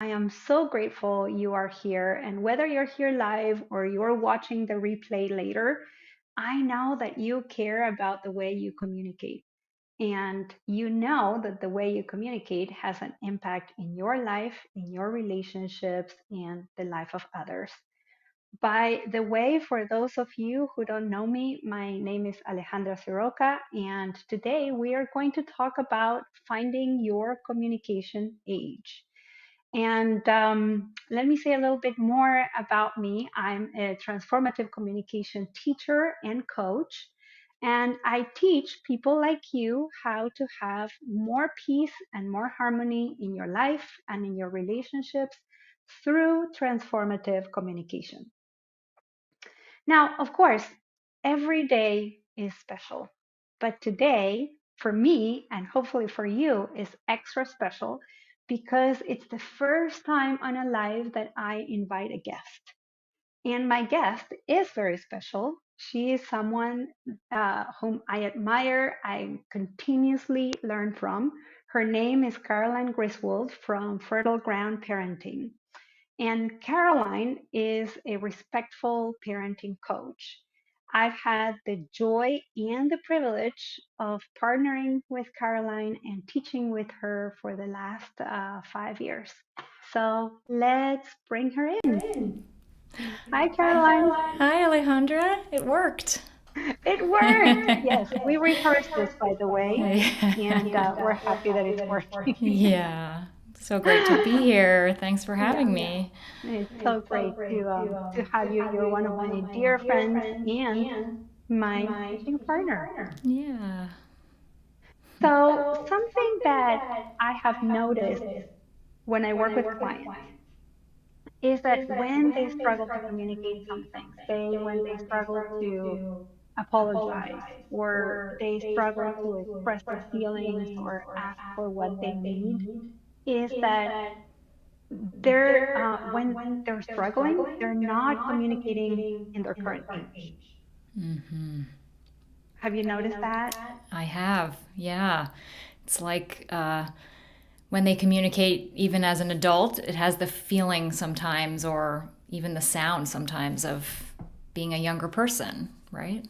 I am so grateful you are here. And whether you're here live or you're watching the replay later, I know that you care about the way you communicate. And you know that the way you communicate has an impact in your life, in your relationships, and the life of others. By the way, for those of you who don't know me, my name is Alejandra Siroca, and today we are going to talk about finding your communication age. And let me say a little bit more about me. I'm a transformative communication teacher and coach, and I teach people like you how to have more peace and more harmony in your life and in your relationships through transformative communication. Now, of course, every day is special, but today, for me, and hopefully for you, is extra special because it's the first time on a live that I invite a guest. And my guest is very special. She is someone whom I admire, I continuously learn from. Her name is Caroline Griswold from Fertile Ground Parenting. And Caroline is a respectful parenting coach. I've had the joy and the privilege of partnering with Caroline and teaching with her for the last 5 years. So let's bring her in. Hi, Caroline. Hi, Alejandra. It worked. It worked. Yes, we rehearsed this, by the way, and we're happy that it's working. Yeah. So great to be here. Thanks for Yeah, having me. it's so great to have you. You're one of my dear friends and my teaching partner. Yeah. So, something that I have noticed when I work with clients is that when they struggle to communicate something, say when they struggle to apologize or they struggle to express their feelings or ask for what they need, is that when they're struggling, they're not communicating in their current age. Hmm. Have you noticed that? I have. Yeah. It's like when they communicate, even as an adult, it has the feeling sometimes, or even the sound sometimes, of being a younger person, right?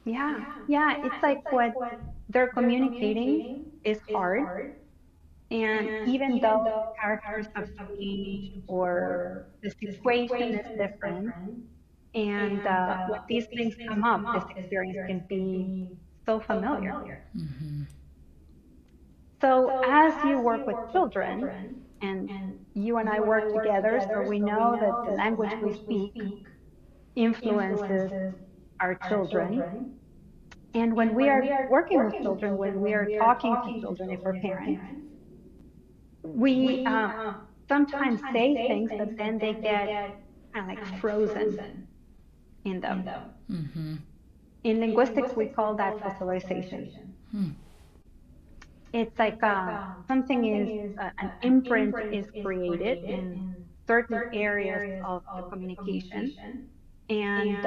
Yeah, yeah. It's like what they're communicating is hard. And even though the characters have changed or the situation is different, and when these things come up, this experience can be so familiar. Hmm. So, as you work with children, and you and I work together, so we know that the language we speak influences our children. And when we are working with children, when we are talking to children, if we're parents, we sometimes say things that then they get kind of like frozen in them. Hmm. In linguistics, we call that fossilization. Hmm. It's like something is an imprint is created in certain areas of the communication, and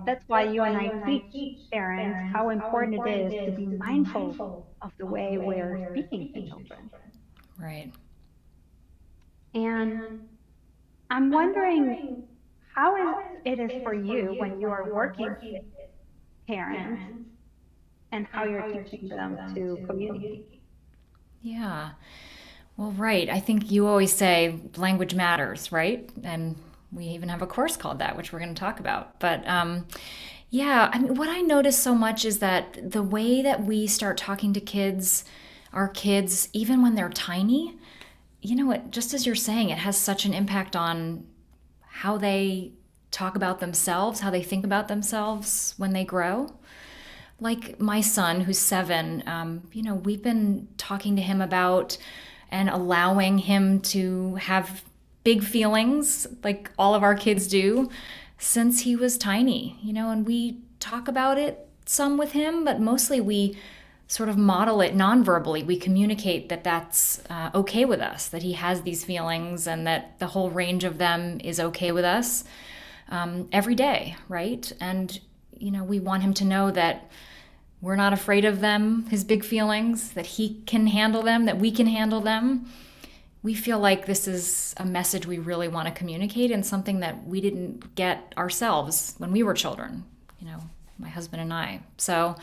that's why you and I teach parents how important it is to be mindful of the way we're speaking to children. Right. And I'm wondering how it is for you when you are working with parents and how you're teaching them to communicate. Yeah. Well, right. I think you always say language matters, right? And we even have a course called that, which we're going to talk about. But yeah, I mean, what I notice so much is that the way that we start talking to kids, our kids, even when they're tiny, you know what, just as you're saying, it has such an impact on how they talk about themselves, how they think about themselves when they grow. Like my son, who's 7, we've been talking to him about and allowing him to have big feelings like all of our kids do since he was tiny, and we talk about it some with him, but mostly we sort of model it non-verbally. We communicate that that's okay with us, that he has these feelings and that the whole range of them is okay with us every day, right? And, we want him to know that we're not afraid of them, his big feelings, that he can handle them, that we can handle them. we feel like this is a message we really want to communicate and something that we didn't get ourselves when we were children, you know, my husband and I. So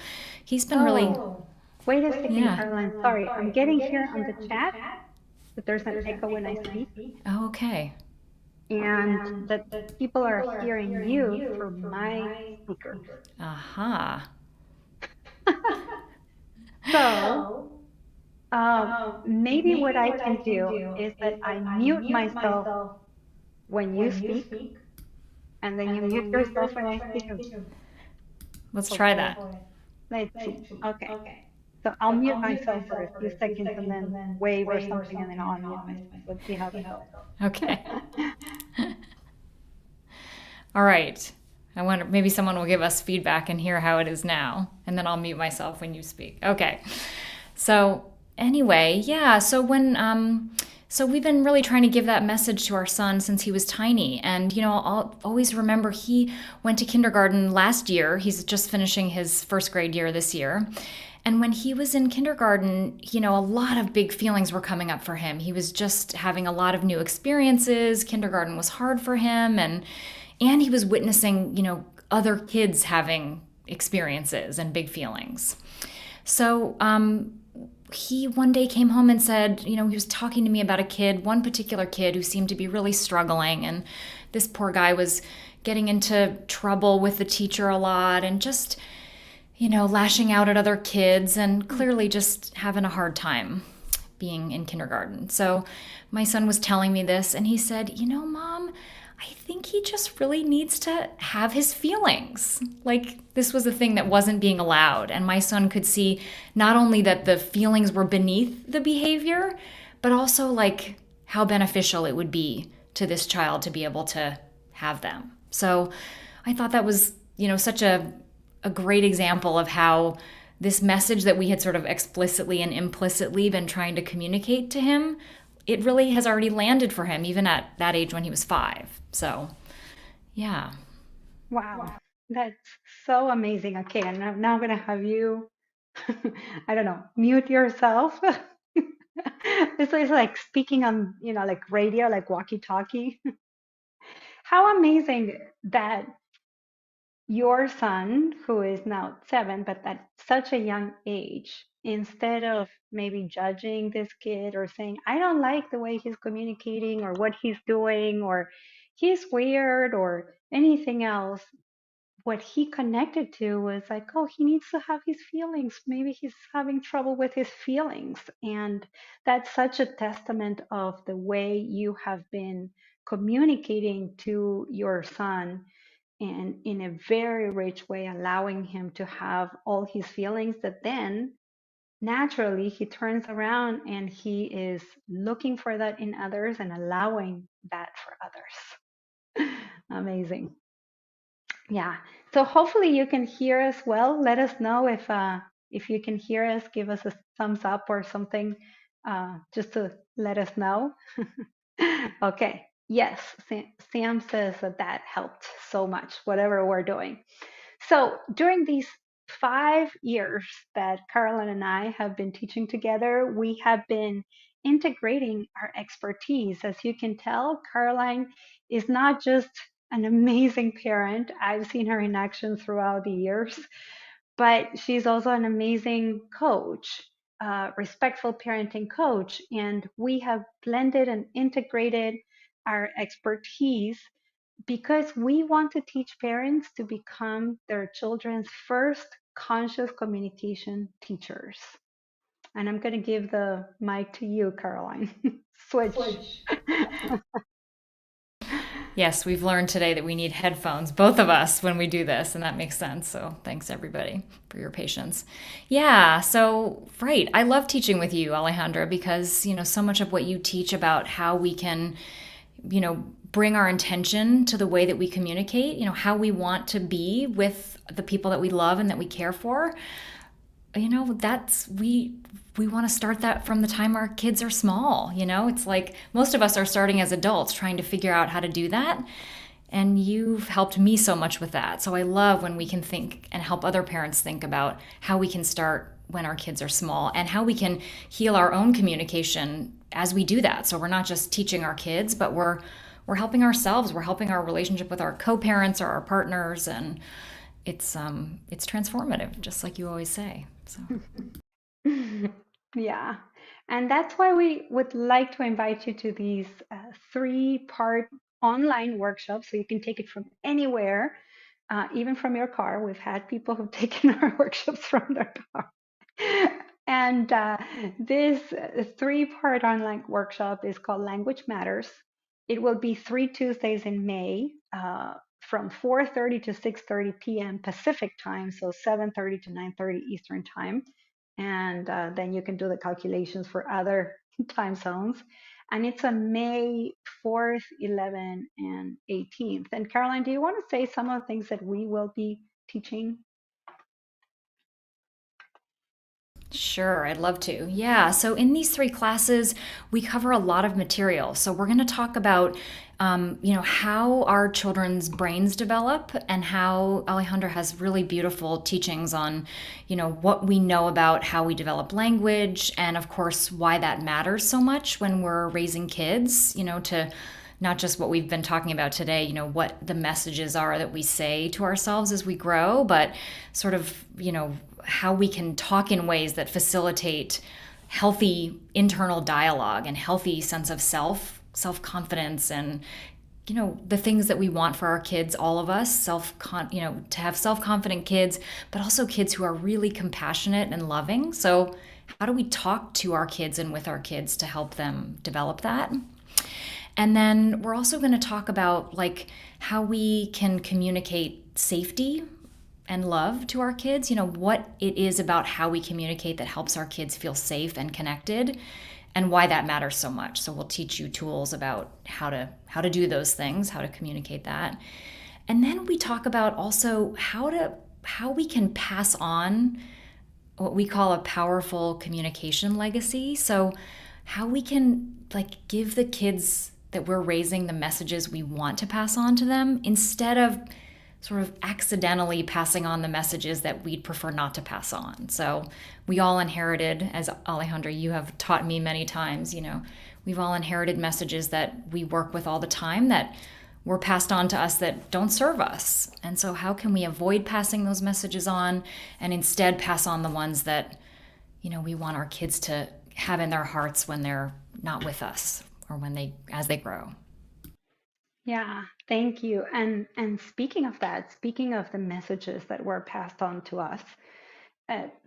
he's been really, Oh, wait a second, yeah. Caroline. Sorry, I'm getting here on the chat that there's an echo when I speak, Oh, okay. and that people are hearing you through my speakers. Aha. So, maybe what I can do is that I mute myself when you speak, and then you mute yourself when I speak. Let's try Okay, that. let's see. Okay, so I'll mute myself for a few seconds and then wave or something, and then I'll unmute myself. Let's see how that Okay. goes. All right. I wonder, maybe someone will give us feedback and hear how it is now, and then I'll mute myself when you speak. Okay. So, anyway, yeah, so we've been really trying to give that message to our son since he was tiny. And, you know, I'll always remember he went to kindergarten last year. He's just finishing his first grade year this year. And when he was in kindergarten, you know, a lot of big feelings were coming up for him. He was just having a lot of new experiences. Kindergarten was hard for him, and he was witnessing, you know, other kids having experiences and big feelings. So he one day came home and said, you know, he was talking to me about a kid, one particular kid who seemed to be really struggling. And this poor guy was getting into trouble with the teacher a lot and just, you know, lashing out at other kids and clearly just having a hard time being in kindergarten. So my son was telling me this, and he said, you know, Mom, I think he just really needs to have his feelings. Like, this was a thing that wasn't being allowed. And my son could see not only that the feelings were beneath the behavior, but also like how beneficial it would be to this child to be able to have them. So I thought that was, you know, such a great example of how this message that we had sort of explicitly and implicitly been trying to communicate to him, it really has already landed for him, even at that age when he was 5. So, yeah. Wow, that's so amazing. Okay, and now I'm gonna have you, I don't know, mute yourself. This is like speaking on, like radio, like walkie-talkie. How amazing that your son, who is now 7, but at such a young age, instead of maybe judging this kid or saying, I don't like the way he's communicating or what he's doing or he's weird or anything else, what he connected to was like, oh, he needs to have his feelings. Maybe he's having trouble with his feelings. And that's such a testament of the way you have been communicating to your son and in a very rich way, allowing him to have all his feelings that then naturally he turns around and he is looking for that in others and allowing that for others. Amazing. Yeah. So hopefully you can hear us well. Let us know if you can hear us. Give us a thumbs up or something, just to let us know. Okay. Yes, Sam says that that helped so much, whatever we're doing. So during these 5 years that Caroline and I have been teaching together, we have been integrating our expertise. As you can tell, Caroline is not just an amazing parent. I've seen her in action throughout the years, but she's also an amazing coach, respectful parenting coach. And we have blended and integrated our expertise because we want to teach parents to become their children's first conscious communication teachers. And I'm going to give the mic to you, Caroline. Switch. Yes, we've learned today that we need headphones, both of us, when we do this, and that makes sense. So thanks, everybody, for your patience. Yeah, so, right. I love teaching with you, Alejandra, because, you know, so much of what you teach about how we can, you know, bring our intention to the way that we communicate, you know, how we want to be with the people that we love and that we care for. You know, that's we want to start that from the time our kids are small. You know, it's like most of us are starting as adults trying to figure out how to do that, and you've helped me so much with that. So I love when we can think and help other parents think about how we can start when our kids are small and how we can heal our own communication as we do that. So we're not just teaching our kids, but we're helping ourselves. We're helping our relationship with our co-parents or our partners, and it's transformative, just like you always say. So Yeah. And that's why we would like to invite you to these three-part online workshops so you can take it from anywhere, even from your car. We've had people who've taken our workshops from their car. And this three-part online workshop is called Language Matters. It will be 3 Tuesdays in May, from 4:30 to 6:30 p.m. Pacific time, so 7:30 to 9:30 Eastern time. And then you can do the calculations for other time zones. And it's on May 4th, 11th, and 18th. And Caroline, do you want to say some of the things that we will be teaching? sure, I'd love to. Yeah. So in these three classes, we cover a lot of material. So we're going to talk about, how our children's brains develop, and how Alejandra has really beautiful teachings on, what we know about how we develop language, and of course why that matters so much when we're raising kids. To not just what we've been talking about today, what the messages are that we say to ourselves as we grow, but sort of, how we can talk in ways that facilitate healthy internal dialogue and healthy sense of self confidence, and the things that we want for our kids, all of us, to have self-confident kids, but also kids who are really compassionate and loving. So how do we talk to our kids and with our kids to help them develop that? And then we're also going to talk about like how we can communicate safety and love to our kids, what it is about how we communicate that helps our kids feel safe and connected, and why that matters so much. So we'll teach you tools about how to do those things, how to communicate that. And then we talk about also how we can pass on what we call a powerful communication legacy. So how we can like give the kids that we're raising the messages we want to pass on to them, instead of sort of accidentally passing on the messages that we'd prefer not to pass on. So we all inherited, as Alejandra, you have taught me many times, we've all inherited messages that we work with all the time that were passed on to us that don't serve us. And so how can we avoid passing those messages on, and instead pass on the ones that, we want our kids to have in their hearts when they're not with us, or as they grow. Yeah, thank you. And speaking of that, speaking of the messages that were passed on to us,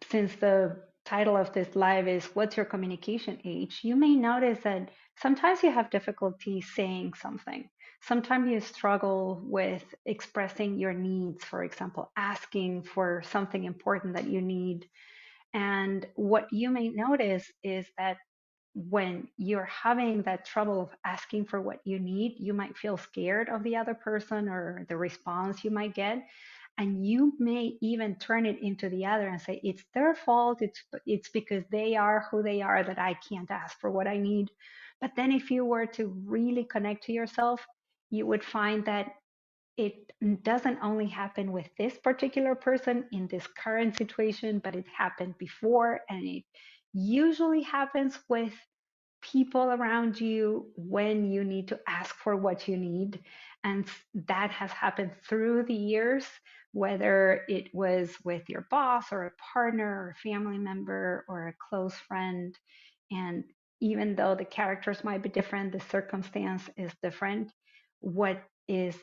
since the title of this live is "What's your communication age?" You may notice that sometimes you have difficulty saying something. Sometimes you struggle with expressing your needs, for example, asking for something important that you need. And what you may notice is that when you're having that trouble of asking for what you need, you might feel scared of the other person or the response you might get. And you may even turn it into the other and say, it's their fault. It's because they are who they are that I can't ask for what I need. But then if you were to really connect to yourself, you would find that it doesn't only happen with this particular person in this current situation, but it happened before, and it usually happens with people around you when you need to ask for what you need. And that has happened through the years, whether it was with your boss or a partner or a family member or a close friend. And even though the characters might be different, the circumstance is different. What is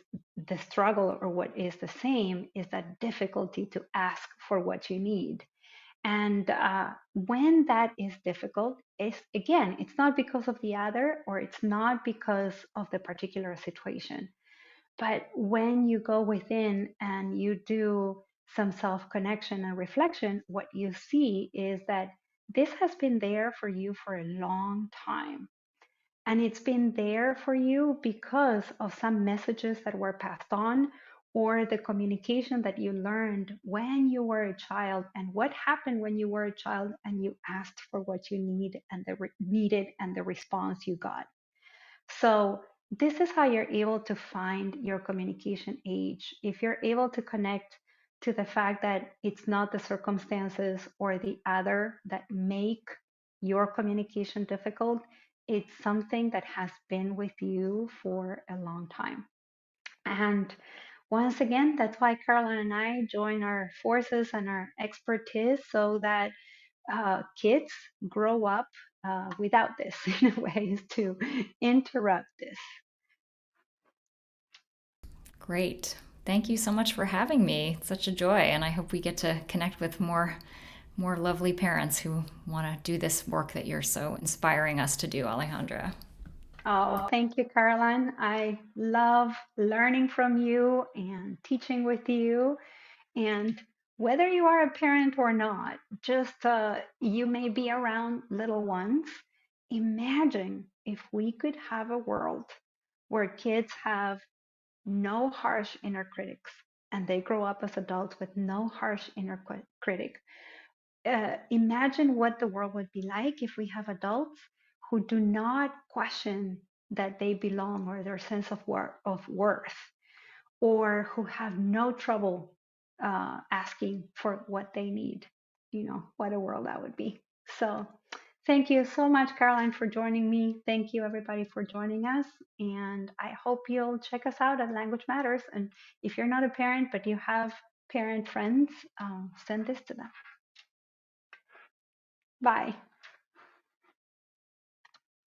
the struggle, or what is the same, is that difficulty to ask for what you need. And when that is difficult, it's not because of the other, or it's not because of the particular situation. But when you go within and you do some self connection and reflection, what you see is that this has been there for you for a long time. And it's been there for you because of some messages that were passed on, or the communication that you learned when you were a child, and what happened when you were a child and you asked for what you needed and the response you got. So this is how you're able to find your communication age. If you're able to connect to the fact that it's not the circumstances or the other that make your communication difficult, it's something that has been with you for a long time. And once again, that's why Caroline and I join our forces and our expertise so that kids grow up without this in a way, is to interrupt this. Great. Thank you so much for having me. It's such a joy, and I hope we get to connect with more lovely parents who want to do this work that you're so inspiring us to do, Alejandra. Oh, thank you, Caroline. I love learning from you and teaching with you. And whether you are a parent or not, just you may be around little ones. Imagine if we could have a world where kids have no harsh inner critics and they grow up as adults with no harsh inner critic. Imagine what the world would be like if we have adults who do not question that they belong or their sense of worth, or who have no trouble asking for what they need. What a world that would be. So, thank you so much, Caroline, for joining me. Thank you, everybody, for joining us. And I hope you'll check us out at Language Matters. And if you're not a parent, but you have parent friends, send this to them. Bye.